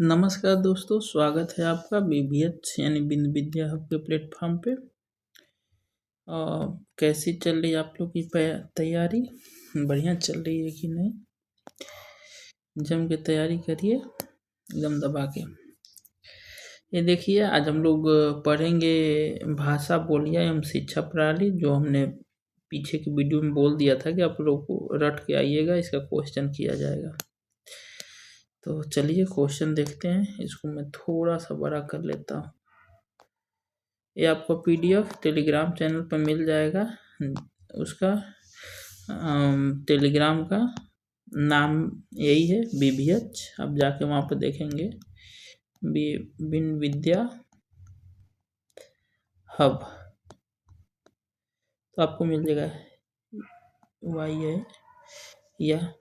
नमस्कार दोस्तों, स्वागत है आपका बीबीएच यानी बिंद विद्या हब के प्लेटफॉर्म पे। अ, कैसी चल रही है आप लोग की तैयारी? बढ़िया चल रही है कि नहीं? जम के तैयारी करिए एकदम दबा के। ये देखिए, आज हम लोग पढ़ेंगे भाषा बोलियां एवं शिक्षा प्रणाली, जो हमने पीछे की वीडियो में बोल दिया था कि आप लोग को रट के आइएगा, इसका क्वेश्चन किया जाएगा। तो चलिए क्वेश्चन देखते हैं। इसको मैं थोड़ा सा बड़ा कर लेता हूँ। ये आपको पीडीएफ टेलीग्राम चैनल पर मिल जाएगा। उसका टेलीग्राम का नाम यही है, बीबीएच। आप जाके वहाँ पर देखेंगे बिन विद्या हब, तो आपको मिल जाएगा। वाई है या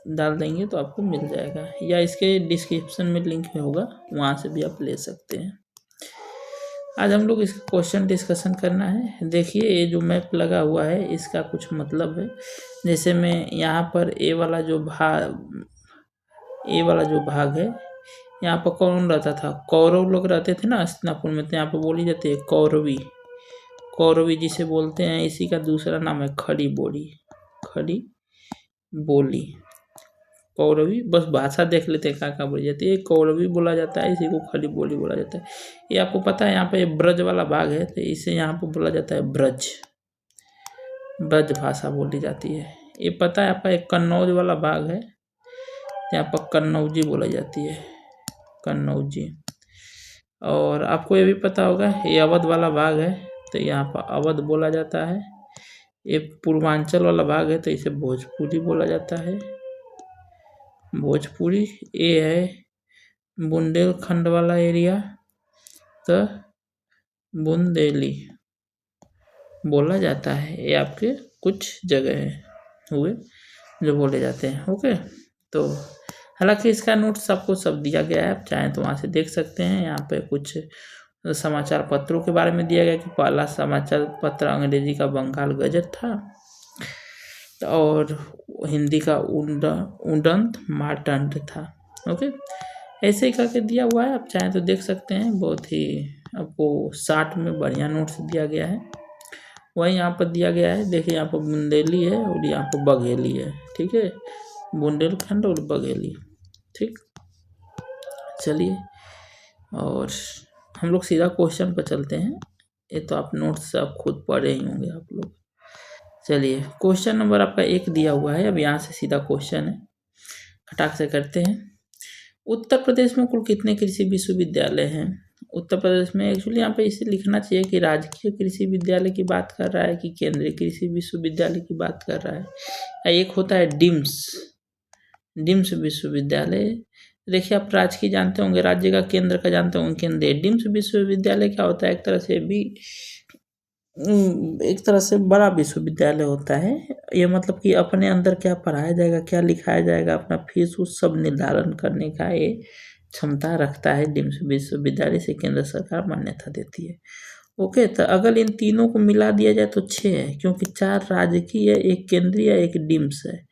डाल देंगे तो आपको मिल जाएगा, या इसके डिस्क्रिप्शन में लिंक होगा, वहाँ से भी आप ले सकते हैं। आज हम लोग इसका क्वेश्चन डिस्कशन करना है। देखिए, ये जो मैप लगा हुआ है इसका कुछ मतलब है। जैसे मैं यहाँ पर ए वाला जो भाग है, यहाँ पर कौन रहता था? कौरव लोग रहते थे ना हस्तिनापुर में, तो यहाँ पर बोली जाती है कौरवी। कौरवी जिसे बोलते हैं, इसी का दूसरा नाम है खड़ी बोली। कौरवी, बस भाषा देख लेते हैं कहाँ बोली जाती है। कौरवी बोला जाता है, इसी को खड़ी बोली बोला जाता है। ये आपको पता है, यहाँ पे ब्रज वाला भाग है, तो इसे यहाँ पे बोला जाता है ब्रज भाषा बोली जाती है। ये पता है आपका, एक कन्नौज वाला भाग है, यहाँ पर कन्नौजी बोला जाती है, कन्नौजी। और आपको ये भी पता होगा, ये अवध वाला भाग है, तो यहाँ पर अवध बोला जाता है। ये पूर्वांचल वाला भाग है, तो इसे भोजपुरी बोला जाता है, भोजपुरी। ये है बुंदेलखंड वाला एरिया, तो बुंदेली बोला जाता है। ये आपके कुछ जगह हुए जो बोले जाते हैं। ओके, तो हालांकि इसका नोट्स आपको सब दिया गया है, आप चाहें तो वहाँ से देख सकते हैं। यहाँ पे कुछ समाचार पत्रों के बारे में दिया गया कि पहला समाचार पत्र अंग्रेजी का बंगाल गजट था, और हिंदी का उडंत मार्तंड था। ओके, ऐसे ही करके दिया हुआ है, आप चाहें तो देख सकते हैं। बहुत ही आपको 60 में बढ़िया नोट्स दिया गया है। वही यहाँ पर दिया गया है, देखिए यहाँ पर बुंदेली है और यहाँ पर बघेली है। ठीक है, बुंदेलखंड और बघेली। ठीक, चलिए, और हम लोग सीधा क्वेश्चन पर चलते हैं। ये तो आप नोट्स आप खुद पढ़े ही होंगे आप लोग। चलिए, क्वेश्चन नंबर आपका 1 दिया हुआ है। अब यहाँ से सीधा क्वेश्चन है, फटाक से करते हैं। उत्तर प्रदेश में कुल कितने कृषि विश्वविद्यालय हैं? उत्तर प्रदेश में एक्चुअली यहाँ पे इसे लिखना चाहिए कि राजकीय कृषि विद्यालय की बात कर रहा है कि केंद्रीय कृषि विश्वविद्यालय की बात कर रहा है। एक होता है डिम्स विश्वविद्यालय। देखिए, आप राजकीय जानते होंगे, राज्य का, केंद्र का जानते होंगे केंद्रीय। डिम्स विश्वविद्यालय क्या होता है? एक तरह से बड़ा विश्वविद्यालय होता है। ये मतलब कि अपने अंदर क्या पढ़ाया जाएगा, क्या लिखाया जाएगा, अपना फीस उस सब निर्धारण करने का ये क्षमता रखता है। डिम्स विश्वविद्यालय से केंद्र सरकार मान्यता देती है। ओके, तो अगर इन तीनों को मिला दिया जाए तो 6 है, क्योंकि 4 राजकीय है, एक केंद्रीय, एक डिम्स है,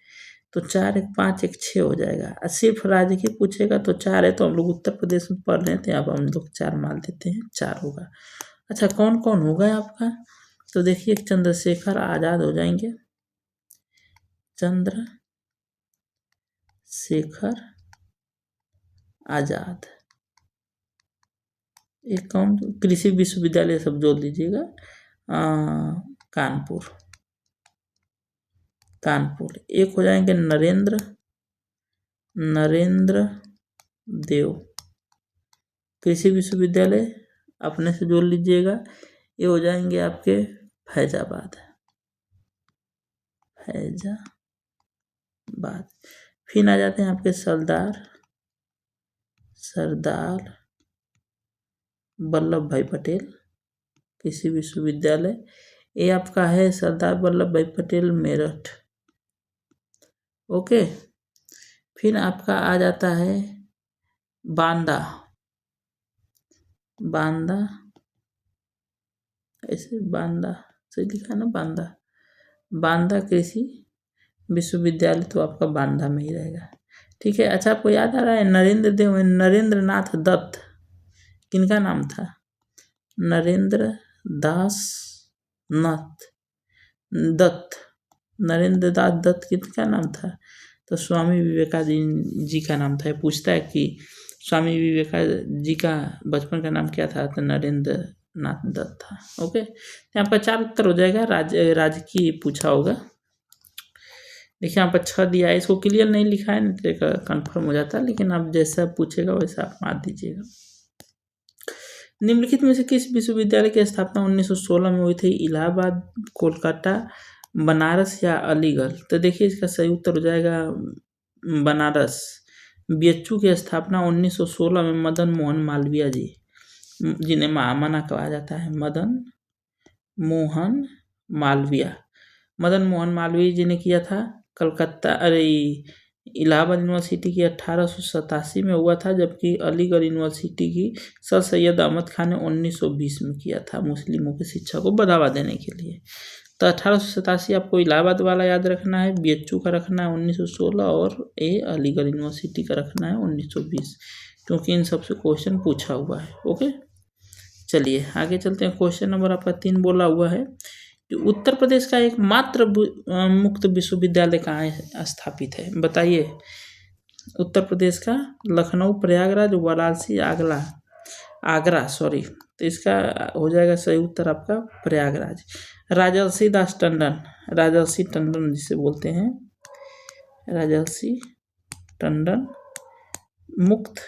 तो 4 एक 5 एक 6 हो जाएगा। सिर्फ राजकीय पूछेगा तो 4 है, तो हम लोग उत्तर प्रदेश में पढ़ रहे थे, अब हम लोग 4 मान लेते हैं, 4 होगा। अच्छा, कौन कौन होगा आपका? तो देखिए, चंद्रशेखर आजाद हो जाएंगे, चंद्रशेखर आजाद। एक कौन? कृषि विश्वविद्यालय सब जोड़ लीजिएगा, कानपुर। एक हो जाएंगे नरेंद्र देव, कृषि विश्वविद्यालय अपने से जोड़ लीजिएगा। ये हो जाएंगे आपके फैजाबाद। फिर आ जाते हैं आपके सरदार वल्लभ भाई पटेल कृषि विश्वविद्यालय। ये आपका है सरदार वल्लभ भाई पटेल, मेरठ। ओके, फिर आपका आ जाता है बांदा, ऐसे बांदा सही लिखा है ना, बांदा कृषि विश्वविद्यालय, तो आपका बांदा में ही रहेगा। ठीक है। अच्छा, आपको याद आ रहा है नरेंद्र नाथ दत्त किनका नाम था? नरेंद्र दास नाथ दत्त, नरेंद्र दास दत्त किसका नाम था? तो स्वामी विवेकानंद जी का नाम था। पूछता है कि स्वामी विवेकानंद जी का बचपन का नाम क्या था? तो नरेंद्र नाथ दत्त था। ओके, यहाँ पर 4 उत्तर हो जाएगा। राजकीय पूछा होगा। देखिए यहाँ पर 6 दिया है, इसको क्लियर नहीं लिखा है, नहीं तो कन्फर्म हो जाता, लेकिन आप जैसा पूछेगा वैसा आप मार दीजिएगा। निम्नलिखित में से किस विश्वविद्यालय की स्थापना 1916 में हुई थी? इलाहाबाद, कोलकाता, बनारस या अलीगढ़? तो देखिए इसका सही उत्तर हो जाएगा बनारस। बीएचयू की स्थापना 1916 में मदन मोहन मालवीय जी, जिन्हें महामना कहा जाता है, मदन मोहन मालवीय जी ने किया था। इलाहाबाद यूनिवर्सिटी की 1887 में हुआ था, जबकि अलीगढ़ यूनिवर्सिटी की सर सैयद अहमद खान ने 1920 में किया था, मुस्लिमों की शिक्षा को बढ़ावा देने के लिए। तो 1887 आपको इलाहाबाद वाला याद रखना है, बीएचयू का रखना है 1916, और ये अलीगढ़ यूनिवर्सिटी का रखना है 1920, क्योंकि इन सबसे क्वेश्चन पूछा हुआ है। ओके, चलिए आगे चलते हैं। क्वेश्चन नंबर आपका 3 बोला हुआ है कि उत्तर प्रदेश का एकमात्र मुक्त विश्वविद्यालय कहाँ स्थापित है? बताइए। उत्तर प्रदेश का लखनऊ, प्रयागराज, वाराणसी, आगरा। तो इसका हो जाएगा सही उत्तर आपका प्रयागराज। राजर्षि टंडन जिसे बोलते हैं, राजर्षि टंडन मुक्त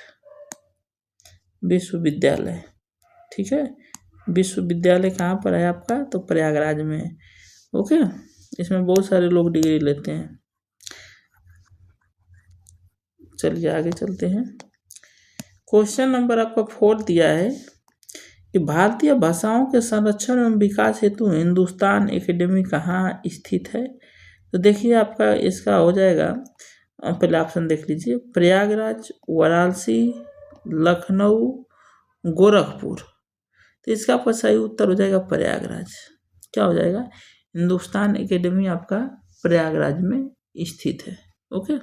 विश्वविद्यालय। ठीक है, विश्वविद्यालय कहाँ पर है आपका? तो प्रयागराज में। ओके, इसमें बहुत सारे लोग डिग्री लेते हैं। चलिए आगे चलते हैं। क्वेश्चन नंबर आपका 4 दिया है कि भारतीय भाषाओं के संरक्षण एवं विकास हेतु हिंदुस्तान एकेडमी कहाँ स्थित है? तो देखिए आपका इसका हो जाएगा, पहले ऑप्शन देख लीजिए, प्रयागराज, वाराणसी, लखनऊ, गोरखपुर। तो इसका आपका सही उत्तर हो जाएगा प्रयागराज। क्या हो जाएगा? हिंदुस्तान एकेडमी आपका प्रयागराज में स्थित है। ओके,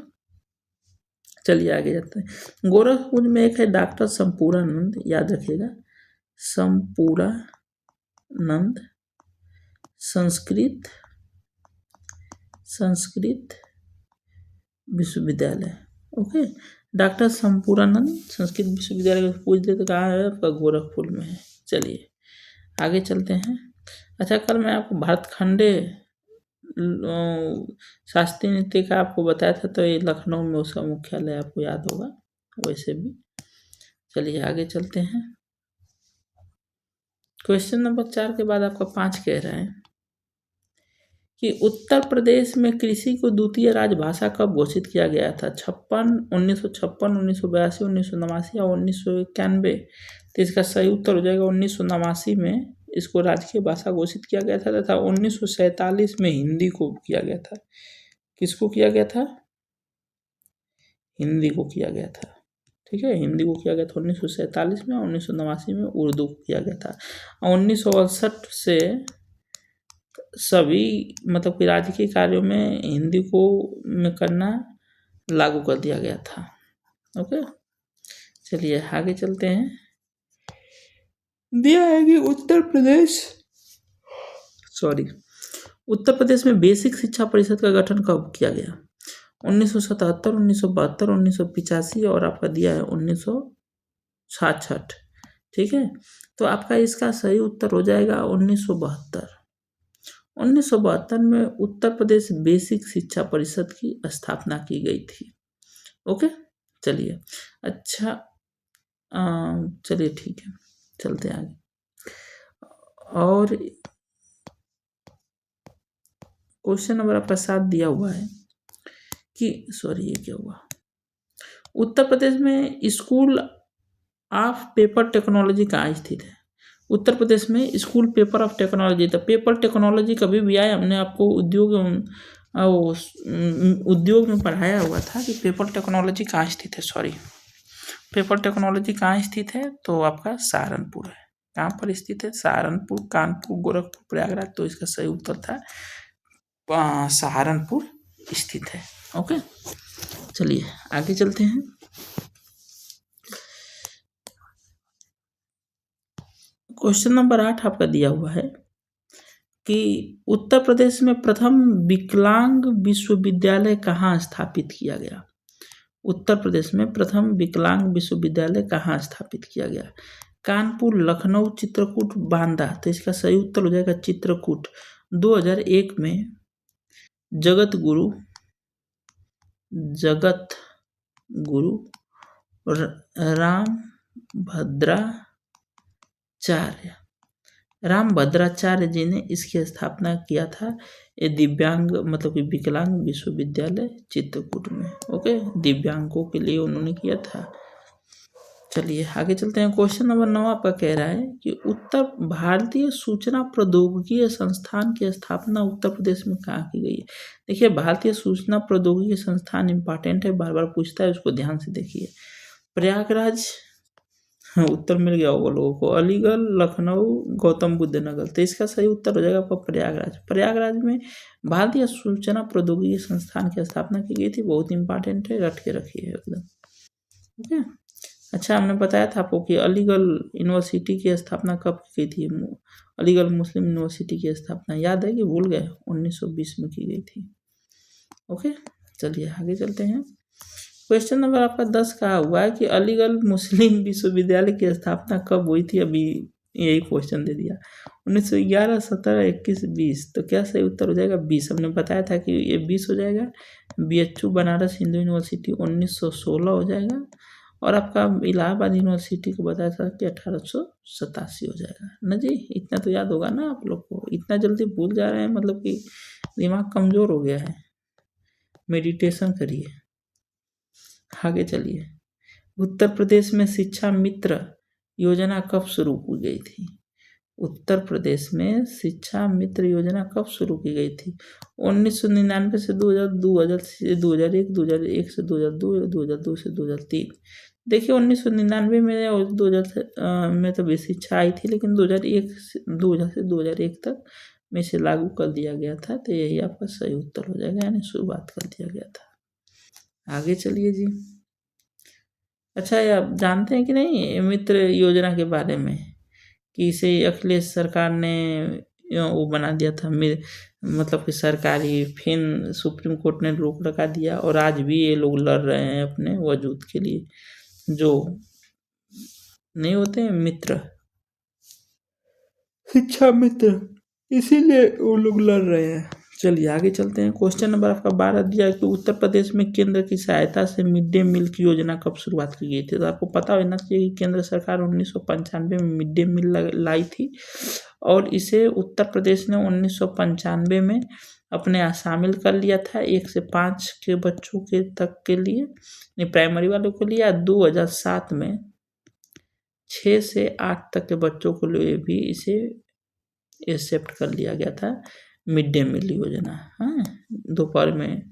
चलिए आगे जाते हैं। गोरखपुर में एक है डॉक्टर संपूर्णानंद, याद रखिएगा, संपूर्णानंद संस्कृत विश्वविद्यालय। ओके, डॉक्टर संपूर्णानंद संस्कृत विश्वविद्यालय को पूछ दे तो कहाँ है आपका? गोरखपुर में है। चलिए आगे चलते हैं। अच्छा, कल मैं आपको भारतखंडे शास्त्रीय नृत्य का आपको बताया था, तो ये लखनऊ में उसका मुख्यालय आपको याद होगा वैसे भी। चलिए आगे चलते हैं। क्वेश्चन नंबर 4 के बाद आपका 5 कह रहा है कि उत्तर प्रदेश में कृषि को द्वितीय राजभाषा कब घोषित किया गया था? 1956, 1982, 1989 या 1991? तो इसका सही उत्तर हो जाएगा 1989 में इसको राजकीय भाषा घोषित किया गया था, तथा 1947 में हिंदी को किया गया था। किसको किया गया था? हिंदी को किया गया था। ठीक है, हिंदी को किया गया था 1947 में, 1989 में उर्दू को किया गया था। 1968 से सभी मतलब कि राजकीय कार्यों में हिंदी को में करना लागू कर दिया गया था। ओके, चलिए आगे चलते हैं। दिया है कि उत्तर प्रदेश में बेसिक शिक्षा परिषद का गठन कब किया गया? 1977, 1972, 1985 और आपका दिया है 1966। ठीक है, तो आपका इसका सही उत्तर हो जाएगा 1972। 1972 में उत्तर प्रदेश बेसिक शिक्षा परिषद की स्थापना की गई थी। ओके, चलिए अच्छा, चलिए ठीक है, चलते हैं आगे। और क्वेश्चन नंबर आपका 7 दिया हुआ है कि ये क्या हुआ? उत्तर प्रदेश में स्कूल ऑफ पेपर टेक्नोलॉजी कहाँ स्थित है? उत्तर प्रदेश में स्कूल पेपर ऑफ टेक्नोलॉजी, तो पेपर टेक्नोलॉजी कभी भी आया, हमने आपको उद्योग में पढ़ाया हुआ था कि पेपर टेक्नोलॉजी कहाँ स्थित है। पेपर टेक्नोलॉजी कहाँ स्थित है? तो आपका सहारनपुर है। कहाँ पर स्थित है? सहारनपुर, कानपुर, गोरखपुर, प्रयागराज। तो इसका सही उत्तर था सहारनपुर स्थित है। ओके, चलिए आगे चलते हैं। क्वेश्चन नंबर 8 आपका दिया हुआ है कि उत्तर प्रदेश में प्रथम विकलांग विश्वविद्यालय कहाँ स्थापित किया गया। उत्तर प्रदेश में प्रथम विकलांग विश्वविद्यालय कहाँ स्थापित किया गया। कानपुर, लखनऊ, चित्रकूट, बांदा। तो इसका सही उत्तर हो जाएगा चित्रकूट। 2001 में जगत गुरु रामभद्राचार्य जी ने इसकी स्थापना किया था। ये दिव्यांग मतलब कि विकलांग विश्वविद्यालय चित्रकूट में। ओके, दिव्यांगों के लिए उन्होंने किया था। चलिए आगे चलते हैं। क्वेश्चन नंबर 9 आपका कह रहा है कि उत्तर भारतीय सूचना प्रौद्योगिकी संस्थान की स्थापना उत्तर प्रदेश में कहाँ की गई है। देखिए, भारतीय सूचना प्रौद्योगिकी संस्थान इंपॉर्टेंट है, बार बार पूछता है, उसको ध्यान से देखिए। प्रयागराज, उत्तर मिल गया होगा लोगों को। अलीगढ़, लखनऊ, गौतम बुद्ध नगर। तो इसका सही उत्तर हो जाएगा आपका प्रयागराज। प्रयागराज में भारतीय सूचना प्रौद्योगिकी संस्थान की स्थापना की गई थी। बहुत इंपॉर्टेंट है, रट के रखिए एकदम। ओके, अच्छा, हमने बताया था आपको कि अलीगढ़ यूनिवर्सिटी की स्थापना कब की गई थी। अलीगढ़ मुस्लिम यूनिवर्सिटी की स्थापना याद है कि भूल गए? 1920 में की गई थी। ओके, चलिए आगे चलते हैं। क्वेश्चन नंबर आपका 10 का हुआ है कि अलीगढ़ मुस्लिम विश्वविद्यालय की स्थापना कब हुई थी। अभी यही क्वेश्चन दे दिया। 1911, 17, 21, 20। तो क्या सही उत्तर हो जाएगा 20। हमने बताया था कि ये 20 हो जाएगा। BHU बनारस हिंदू यूनिवर्सिटी 1916 हो जाएगा। और आपका इलाहाबाद यूनिवर्सिटी को बताया था कि 1887 हो जाएगा ना जी। इतना तो याद होगा ना आप लोग को। इतना जल्दी भूल जा रहे हैं, मतलब कि दिमाग कमज़ोर हो गया है। मेडिटेशन करिए। आगे चलिए। उत्तर प्रदेश में शिक्षा मित्र योजना कब शुरू की गई थी। उत्तर प्रदेश में शिक्षा मित्र योजना कब शुरू की गई थी। 1999 से 2000, 2000 से 2001, 2001 से 2002, 2002 से 2003। देखिए, 1999 में और 2000 में तो भी शिक्षा आई थी, लेकिन 2001 से 2001 तक में से लागू कर दिया गया था। तो यही आपका सही उत्तर हो जाएगा, यानी शुरुआत कर दिया गया था। आगे चलिए जी। अच्छा, ये आप जानते हैं कि नहीं मित्र योजना के बारे में, कि इसे अखिलेश सरकार ने वो बना दिया था। मतलब कि सरकारी, फिर सुप्रीम कोर्ट ने रोक लगा दिया, और आज भी ये लोग लड़ रहे हैं अपने वजूद के लिए। जो नहीं होते हैं मित्र, शिक्षा मित्र, इसीलिए वो लोग लड़ रहे हैं। चलिए आगे चलते हैं। क्वेश्चन नंबर आपका 12 दिया है कि उत्तर प्रदेश में केंद्र की सहायता से मिड डे मील की योजना कब शुरुआत की गई थी। तो आपको पता होना चाहिए कि केंद्र सरकार 1995 में मिड डे मील लाई थी, और इसे उत्तर प्रदेश ने 1995 में अपने यहाँ शामिल कर लिया था। 1 से 5 के बच्चों के तक के लिए, प्राइमरी वालों के लिए। 2007 में 6 से 8 तक के बच्चों के लिए भी इसे एक्सेप्ट कर लिया गया था, मिड डे मील योजना। हाँ, दोपहर में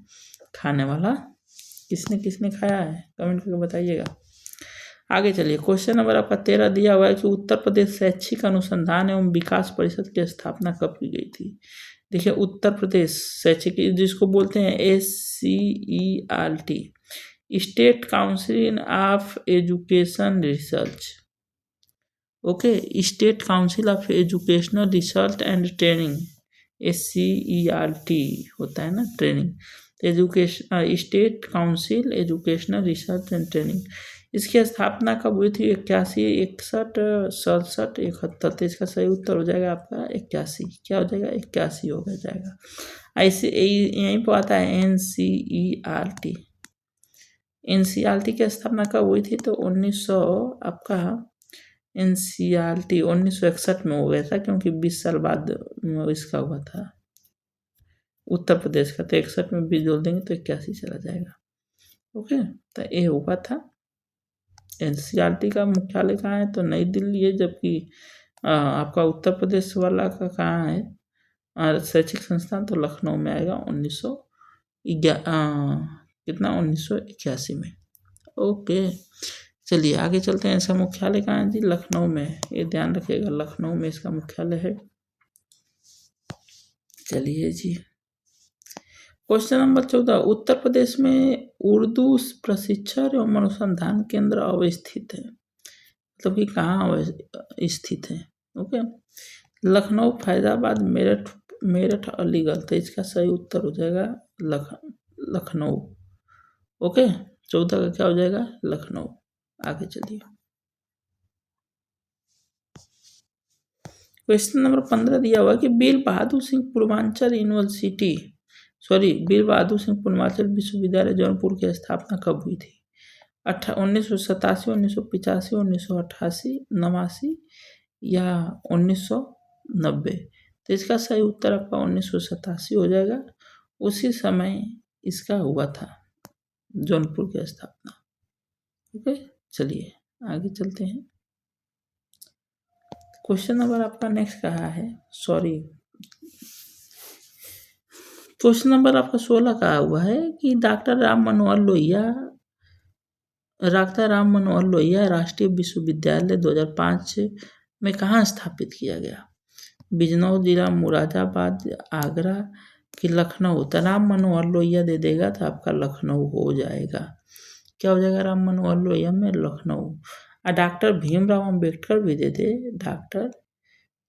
खाने वाला किसने किसने खाया है, कमेंट करके बताइएगा। आगे चलिए। क्वेश्चन नंबर आपका 13 दिया हुआ है कि उत्तर प्रदेश शैक्षिक अनुसंधान एवं विकास परिषद की स्थापना कब की गई थी। देखिए, उत्तर प्रदेश शैक्षिक, जिसको बोलते हैं SCERT, state council of education research. Okay, state council of educational research and training, SCERT होता है ना, training. Education, state council educational research and training, इसकी स्थापना कब हुई थी। 81, 61, 67, 71। तो इसका सही उत्तर हो जाएगा आपका 81। क्या हो जाएगा? 81 हो जाएगा। ऐसे यहीं पर आता है NCERT। NCERT की स्थापना कब हुई थी। तो 1900 आपका NCERT 1961 में हो गया था, क्योंकि 20 साल बाद इसका हुआ था उत्तर प्रदेश का। तो 61 में 20 जोड़ देंगे तो 81 चला जाएगा। ओके, तो ये हुआ था। NCERT का मुख्यालय कहाँ है। तो नई दिल्ली है, जबकि आपका उत्तर प्रदेश वाला का कहाँ है शैक्षिक संस्थान, तो लखनऊ में आएगा। 1981 में। ओके, चलिए आगे चलते हैं। इसका मुख्यालय कहाँ है जी? लखनऊ में। ये ध्यान रखिएगा, लखनऊ में इसका मुख्यालय है। चलिए जी, क्वेश्चन नंबर 14, उत्तर प्रदेश में उर्दू प्रशिक्षण एवं अनुसंधान केंद्र अवस्थित है, मतलब कि कहाँ स्थित है। ओके, लखनऊ, फैजाबाद, मेरठ, मेरठ, अलीगढ़। तो इसका सही उत्तर हो जाएगा लखनऊ। ओके, 14 का क्या हो जाएगा? लखनऊ। आगे चलिए, क्वेश्चन नंबर 15 दिया हुआ कि वीर बहादुर सिंह पूर्वांचल यूनिवर्सिटी, वीर बहादुर सिंह पूर्वांचल विश्वविद्यालय जौनपुर की स्थापना कब हुई थी? 1987, 1985, 1988, 89 या 1990? तो इसका सही उत्तर आपका 1987 हो जाएगा। उसी समय इसका हुआ था जौनपुर की स्थापना। ओके, चलिए आगे चलते हैं। क्वेश्चन नंबर आपका नेक्स्ट कहा है, क्वेश्चन नंबर आपका 16 कहा हुआ है कि डॉक्टर राम मनोहर लोहिया राष्ट्रीय विश्वविद्यालय 2005 में कहाँ स्थापित किया गया? बिजनौर जिला, मुरादाबाद, आगरा कि लखनऊ? तो राम मनोहर लोहिया दे देगा तो आपका लखनऊ हो जाएगा। क्या हो जाएगा राम मनोहर लोहिया में? लखनऊ। और डॉक्टर भीमराव अंबेडकर भी दे दे, डॉक्टर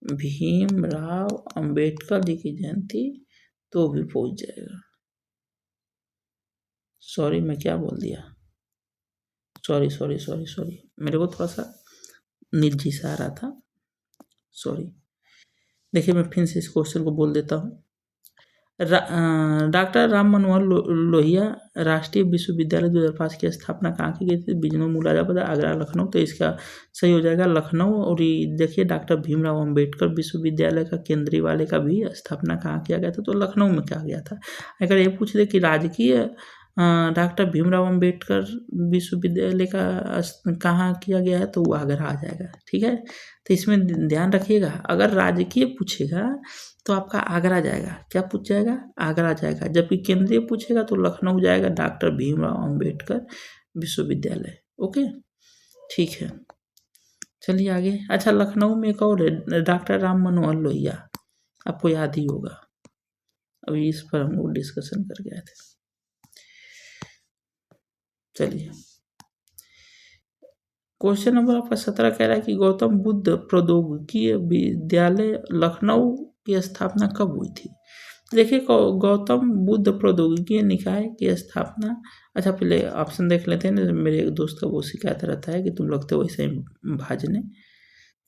भीमराव अंबेडकर जी की जयंती, तो भी पहुंच जाएगा। सॉरी, मैं क्या बोल दिया? सॉरी, मेरे को थोड़ा सा निजी सा आ रहा था, सॉरी। देखिए, मैं फिर से इस क्वेश्चन को बोल देता हूँ। डॉक्टर राम मनोहर लोहिया राष्ट्रीय विश्वविद्यालय 2005 की स्थापना कहाँ की गई थी? बिजनौर, मुरादाबाद, आगरा, लखनऊ। तो इसका सही हो जाएगा लखनऊ। और ये देखिए, डॉक्टर भीमराव अंबेडकर विश्वविद्यालय का केंद्रीय वाले का भी स्थापना कहाँ किया गया था? तो लखनऊ में किया गया था। अगर ये पूछ ले कि राजकीय डॉक्टर भीमराव अंबेडकर विश्वविद्यालय का कहाँ किया गया है, तो वो आगरा आ जाएगा। ठीक है, तो इसमें ध्यान रखिएगा, अगर राजकीय पूछेगा तो आपका आगरा जाएगा। क्या पूछ जाएगा? आगरा जाएगा। जबकि केंद्रीय पूछेगा तो लखनऊ जाएगा, डॉक्टर भीमराव अंबेडकर विश्वविद्यालय। ओके, ठीक है, चलिए आगे। अच्छा, लखनऊ में एक और है, डॉक्टर राम मनोहर लोहिया, आपको याद ही होगा, अभी इस पर हम लोग डिस्कशन कर गए थे। चलिए, क्वेश्चन नंबर आपका 17 कह रहा है कि गौतम बुद्ध प्रौद्योगिकी विद्यालय लखनऊ की स्थापना कब हुई थी? देखिए, गौतम बुद्ध प्रौद्योगिकी निकाय की स्थापना, अच्छा पहले ऑप्शन देख लेते हैं। मेरे एक दोस्त का वो शिकायत रहता है कि तुम लोग तो वैसे ही भाजने।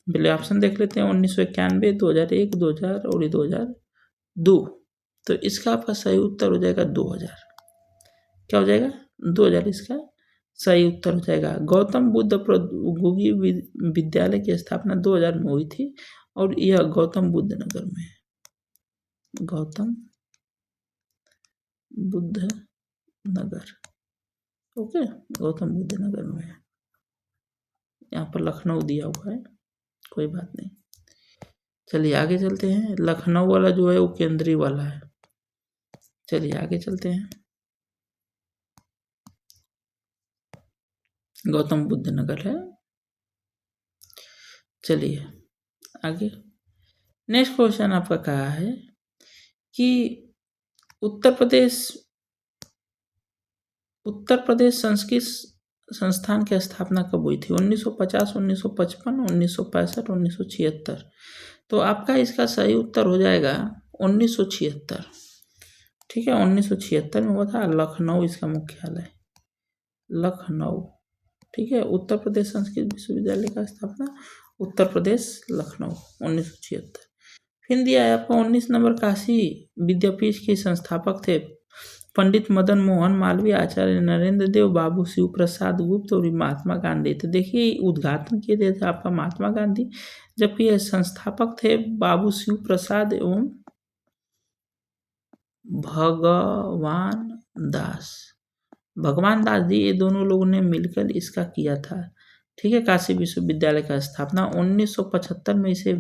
पहले ऑप्शन देख लेते हैं, 1991, 2001, 2000 और 2002। तो इसका आपका सही उत्तर हो जाएगा 2000। क्या हो जाएगा? 2000 इसका सही उत्तर हो जाएगा। गौतम बुद्ध प्रौद्योगिकी विद्यालय की स्थापना 2000 में हुई थी और यह गौतम बुद्ध नगर में है। गौतम बुद्ध नगर, ओके, गौतम बुद्ध नगर में है। यहाँ पर लखनऊ दिया हुआ है, कोई बात नहीं। चलिए आगे चलते हैं। लखनऊ वाला जो है वो केंद्रीय वाला है। चलिए आगे चलते हैं। गौतम बुद्ध नगर है। चलिए आगे, नेक्स्ट क्वेश्चन आपका कहा है कि उत्तर प्रदेश संस्कृत संस्थान की स्थापना कब हुई थी? 1950, 1955, 1965, 1976। तो आपका इसका सही उत्तर हो जाएगा 1976। ठीक है, 1976 में हुआ था। लखनऊ इसका मुख्यालय, लखनऊ। ठीक है, उत्तर प्रदेश संस्कृत विश्वविद्यालय का स्थापना उत्तर प्रदेश, लखनऊ, 1976। फिर दिया है आपको 19 नंबर, काशी विद्यापीठ के संस्थापक थे पंडित मदन मोहन मालवीय, आचार्य नरेंद्र देव, बाबू शिव प्रसाद गुप्त और महात्मा गांधी। तो देखिए, उद्घाटन किए थे आपका महात्मा गांधी, जबकि यह संस्थापक थे बाबू शिव प्रसाद एवं भगवान दास जी। ये दोनों लोगों ने मिलकर इसका किया था। ठीक है, काशी विश्वविद्यालय का स्थापना 1975 में इसे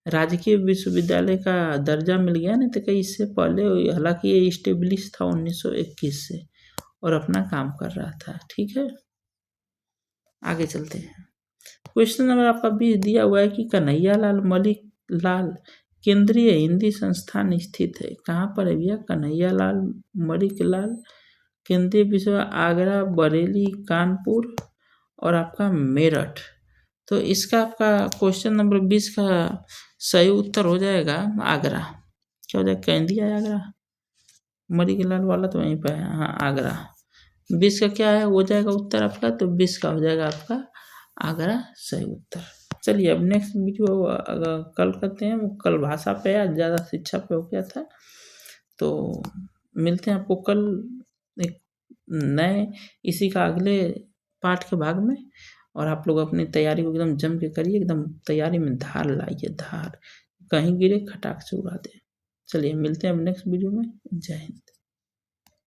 राजकीय विश्वविद्यालय का दर्जा मिल गया। नहीं तो कहीं इससे पहले, हालांकि ये इस्टेब्लिश था 1921 से और अपना काम कर रहा था। ठीक है, आगे चलते हैं। क्वेश्चन नंबर आपका 20 दिया हुआ है कि कन्हैया लाल मलिक लाल केंद्रीय हिंदी संस्थान स्थित है? कहाँ पर है भैया? कन्हैयालाल, मणिकलाल केंद्रीय विश्वविद्यालय, आगरा, बरेली, कानपुर और आपका मेरठ। तो इसका आपका क्वेश्चन नंबर 20 का सही उत्तर हो जाएगा आगरा। क्या हो जाएगा? कैंडी है आगरा। मणिकलाल वाला तो वहीं पर है, हाँ आगरा। 20 का क्या है हो जाएगा उत्तर आपका? तो 20 का हो जाएगा आपका आगरा सही उत्तर। चलिए अब नेक्स्ट वीडियो कल करते हैं। वो कल भाषा पे या ज़्यादा शिक्षा पे हो गया था, तो मिलते हैं आपको कल एक नए इसी का अगले पाठ के भाग में। और आप लोग अपनी तैयारी को एकदम जम के करिए, एकदम तैयारी में धार लाइए, धार कहीं गिरे खटाक से उड़ा दे। चलिए मिलते हैं अब नेक्स्ट वीडियो में। जय हिंद।